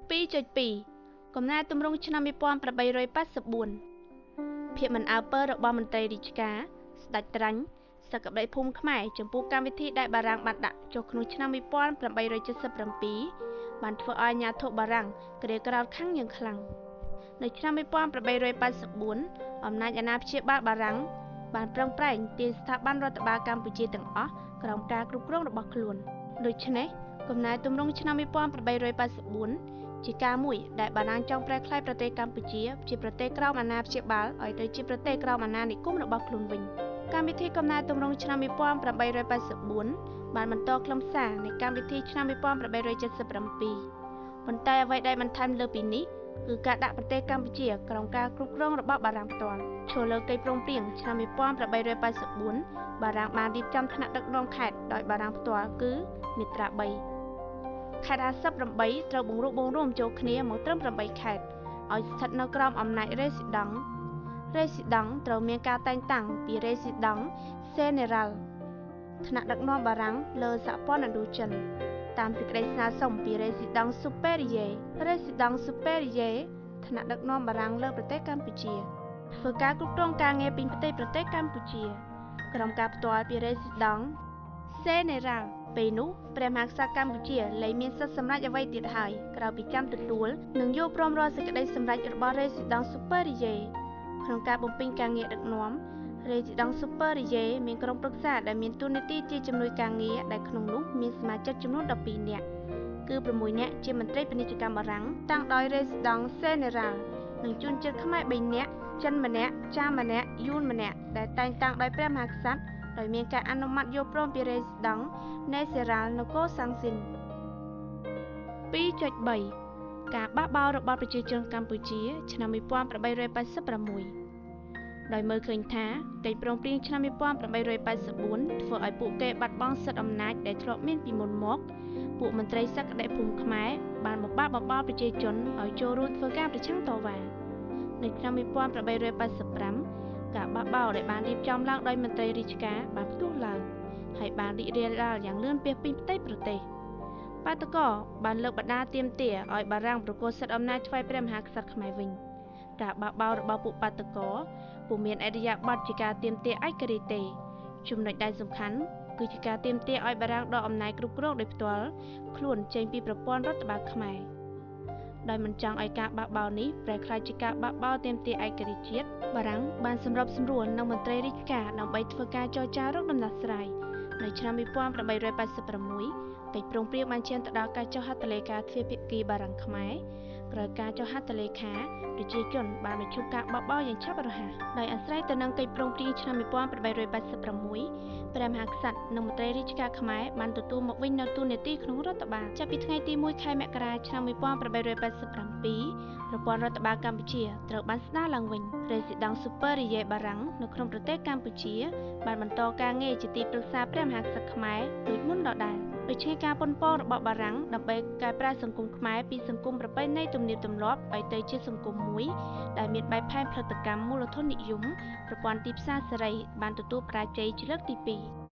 2.2 កំណែទម្រង់ឆ្នាំ1884ភាពមិនអើពើរបស់មន្ត្រីរាជការស្ដេចត្រាញ់សក្តិភូមិខ្មែរចំពោះកម្មវិធីដែលបារាំងបានដាក់ចុះក្នុងឆ្នាំ1877បានធ្វើឲ្យអាជ្ញាធរបារាំងក្រៀវក្រោធខាងយ៉ាងខ្លាំងនៅឆ្នាំ1884អំណាចអាណាព្យាបាលបារាំងបានប្រឹងប្រែងទាញស្ថាប័នរដ្ឋបាលកម្ពុជាទាំងអស់ក្រោមការគ្រប់គ្រងរបស់ខ្លួនដូច្នេះកំណែទម្រង់ឆ្នាំ1884ជាការមួយដែលបារាំងចង់ប្រែក្លាយប្រទេសកម្ពុជាជាប្រទេសក្រោមអាណាព្យាបាលឲ្យទៅជាប្រទេសក្រោមអាណានិគមរបស់ខ្លួនវិញកម្មវិធីកំណែទម្រង់ឆ្នាំ1884បានបន្តខ្លឹមសារនៃកម្មវិធីឆ្នាំ1877ប៉ុន្តែអ្វីដែលបន្ថែមលើពីនេះគឺការដាក់ប្រទេសកម្ពុជាក្រោមការគ្រប់គ្រងរបស់បារាំងផ្ទាល់ឈលលើកិច្ចព្រមព្រៀងឆ្នាំ1884បារាំងបានរៀបចំថ្នាក់ដឹកនាំខេត្តដោយបារាំងផ្ទាល់គឺមាត្រា3ខេត្ត58ត្រូវបង្រួបបង្រួមចូលគ្នាមកត្រឹម8ខេត្តឲ្យស្ថិតនៅក្រោមអំណាចរេស៊ីដង់ត្រូវមានការតែងតាំងពីរេស៊ីដង់សេនេរ៉ាល់ថ្នាក់ដឹកនាំបារាំងលើសហព័ន្ធឥណ្ឌូចិនតាមសេចក្តីស្នើសុំពីរេស៊ីដង់ស៊ូប៉េរីយ៉េថ្នាក់ដឹកនាំបារាំងលើប្រទេសកម្ពុជាធ្វើការគ្រប់គ្រងការងារពីប្រទេសកម្ពុជាក្រោមការផ្ទាល់ពីរេស៊ីដង់សេនេរ៉ាល់ពេលនោះព្រះមហាក្សត្រកម្ពុជាលែងមានសិទ្ធិសម្រេចអ្វីទៀតហើយក្រៅពីចាំទទួលនិងយល់ព្រមរាល់សេចក្តីសម្រេចរបស់រេស៊ីដង់ស៊ូប៉េរីយ៉េក្នុងការបំពេញការងារដឹកនាំរេស៊ីដង់ស៊ូប៉េរីយ៉េមានក្រុមប្រឹក្សាដែលមានតួនាទីជាជំនួយការងារដែលក្នុងនោះមានសមាជិកចំនួន12នាក់គឺ6នាក់ជាមន្ត្រីពាណិជ្ជកម្មបារាំងតាំងដោយរេស៊ីដង់សេនេរ៉ាល់និងជនជាតិខ្មែរ3នាក់ចិនម្នាក់ចាមម្នាក់យួនម្នាក់ដែលតែងតាំងដោយព្រះមហាក្សត្រដោយមានការអនុម័តយល់ព្រមពីរេស៊ីដង់នេសេរ៉ាល់នគរសាំងស៊ីន 2.3 ការបះបោររបស់ប្រជាជនកម្ពុជាឆ្នាំ1886ដោយមើលឃើញថាកិច្ចព្រមព្រៀងឆ្នាំ1884ធ្វើឲ្យពួកគេបាត់បង់សិទ្ធិអំណាចដែលធ្លាប់មានពីមុនមកពួកមន្ត្រីសក្តិភូមិខ្មែរបានបំបល់ប្រជាជនឲ្យចូលរួមធ្វើការប្រឆាំងតវ៉ានៅឆ្នាំ1885ការបះបោរដែលបានរៀបចំឡើងដោយមន្ត្រីរាជការបានផ្ទុះឡើងហើយបានរីករាលដាលយ៉ាងលឿនពាសពេញផ្ទៃប្រទេសបាតុករបានលើកបដាទាមទារឲ្យបារាំងប្រគល់សិទ្ធិអំណាចថ្វាយព្រះមហាក្សត្រខ្មែរវិញការបះបោររបស់ពួកបាតុករពុំមានឥរិយាបថជាការទាមទារឯករាជ្យទេចំណុចដែលសំខាន់គឺជាការទាមទារឲ្យបារាំងដកអំណាចគ្រប់គ្រងដោយផ្ទាល់ខ្លួនចេញពីប្រព័ន្ធរដ្ឋបាលខ្មែរដោយមិនចង់ឲ្យការបះបោរនេះប្រែក្លាយជាការបះបោរទាមទារឯករាជ្យជាតិបារាំងបានសម្របសម្រួលនឹងមន្ត្រីរាជការដើម្បីធ្វើការចរចារកដំណោះស្រាយនៅឆ្នាំ1886កិច្ចព្រមព្រៀងបានឈានទៅដល់ការចុះហត្ថលេខាទ្វេភាគីបារាំងខ្មែរក្រោយការចុះហត្ថលេខាប្រជាជនបានបញ្ឈប់ការបះបោរយ៉ាងឆាប់រហ័សដោយអាស្រ័យទៅនឹងកិច្ចព្រមព្រៀងឆ្នាំ1886ព្រះមហាក្សត្រនិងមន្ត្រីរាជការខ្មែរបានទទួលមកវិញនូវតួនាទីក្នុងរដ្ឋបាលចាប់ពីថ្ងៃទី1ខែមករាឆ្នាំ1887ប្រព័ន្ធរដ្ឋបាលកម្ពុជាត្រូវបានស្ដារឡើងវិញរេស៊ីដង់ស៊ូប៉េរីយ៉េបារាំងនៅក្នុងប្រទេសកម្ពុជាបានបន្តការងារជាទីប្រឹក្សាព្រះមហាក្សត្រខ្មែរដូចមុនដដែលដូច្នេះការប៉ុនប៉ងរបស់បារាំងដើម្បីកែប្រែសង្គមខ្មែរពីសង្គមប្រពៃណីទំនៀមទម្លាប់ឲ្យទៅជាសង្គមមួយដែលមានបែបផែនផលិតកម្មមូលធននិយមប្រព័ន្ធទីផ្សារសេរីបានទទួលបរាជ័យជាលើកទី2